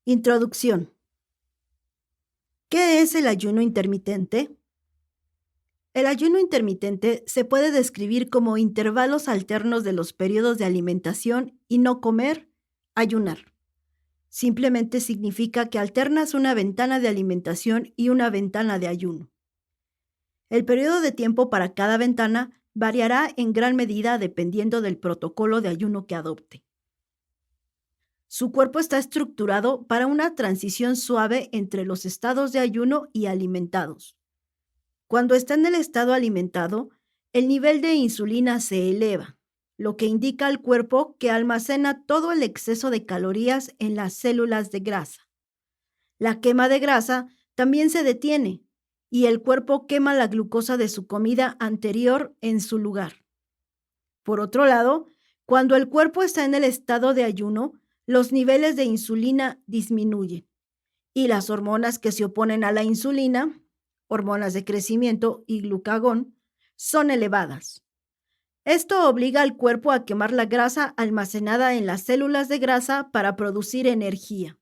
Introducción. ¿Qué es el ayuno intermitente? El ayuno intermitente se puede describir como intervalos alternos de los periodos de alimentación y no comer, ayunar. Simplemente significa que alternas una ventana de alimentación y una ventana de ayuno. El periodo de tiempo para cada ventana variará en gran medida dependiendo del protocolo de ayuno que adopte. Su cuerpo está estructurado para una transición suave entre los estados de ayuno y alimentados. Cuando está en el estado alimentado, el nivel de insulina se eleva, lo que indica al cuerpo que almacena todo el exceso de calorías en las células de grasa. La quema de grasa también se detiene y el cuerpo quema la glucosa de su comida anterior en su lugar. Por otro lado, cuando el cuerpo está en el estado de ayuno, los niveles de insulina disminuyen y las hormonas que se oponen a la insulina, hormonas de crecimiento y glucagón, son elevadas. Esto obliga al cuerpo a quemar la grasa almacenada en las células de grasa para producir energía.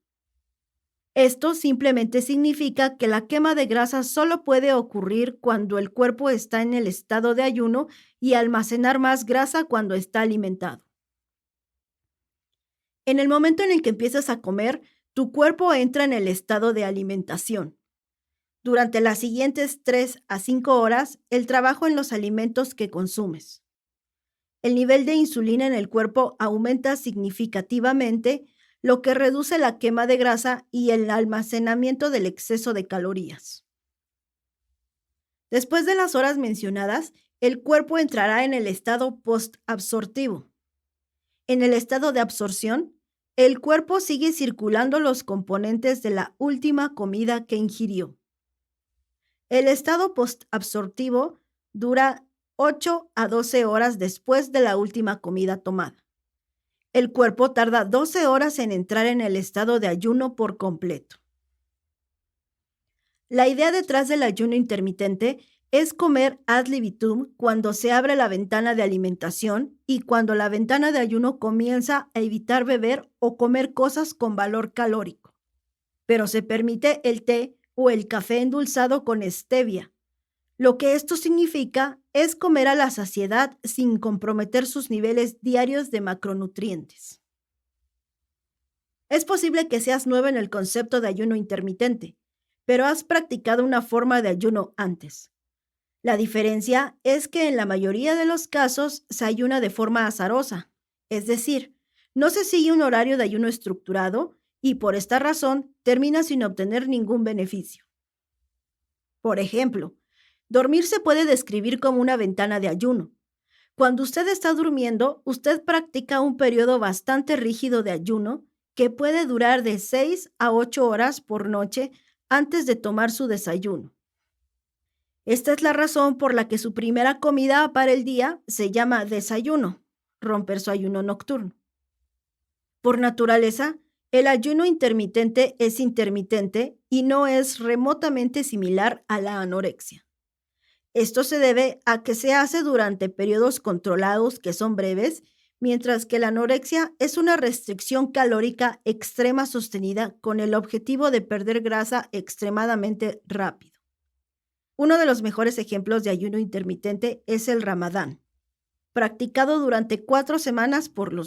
Esto simplemente significa que la quema de grasa solo puede ocurrir cuando el cuerpo está en el estado de ayuno y almacenar más grasa cuando está alimentado. En el momento en el que empiezas a comer, tu cuerpo entra en el estado de alimentación. Durante las siguientes 3 a 5 horas, el trabajo en los alimentos que consumes. El nivel de insulina en el cuerpo aumenta significativamente, lo que reduce la quema de grasa y el almacenamiento del exceso de calorías. Después de las horas mencionadas, el cuerpo entrará en el estado postabsortivo. En el estado de absorción, el cuerpo sigue circulando los componentes de la última comida que ingirió. El estado postabsortivo dura 8 a 12 horas después de la última comida tomada. El cuerpo tarda 12 horas en entrar en el estado de ayuno por completo. La idea detrás del ayuno intermitente es comer ad libitum cuando se abre la ventana de alimentación y cuando la ventana de ayuno comienza a evitar beber o comer cosas con valor calórico. Pero se permite el té o el café endulzado con stevia. Lo que esto significa es comer a la saciedad sin comprometer sus niveles diarios de macronutrientes. Es posible que seas nuevo en el concepto de ayuno intermitente, pero has practicado una forma de ayuno antes. La diferencia es que en la mayoría de los casos se ayuna de forma azarosa, es decir, no se sigue un horario de ayuno estructurado y por esta razón termina sin obtener ningún beneficio. Por ejemplo, dormir se puede describir como una ventana de ayuno. Cuando usted está durmiendo, usted practica un periodo bastante rígido de ayuno que puede durar de 6 a 8 horas por noche antes de tomar su desayuno. Esta es la razón por la que su primera comida para el día se llama desayuno, romper su ayuno nocturno. Por naturaleza, el ayuno intermitente es intermitente y no es remotamente similar a la anorexia. Esto se debe a que se hace durante periodos controlados que son breves, mientras que la anorexia es una restricción calórica extrema sostenida con el objetivo de perder grasa extremadamente rápido. Uno de los mejores ejemplos de ayuno intermitente es el Ramadán, practicado durante 4 semanas por los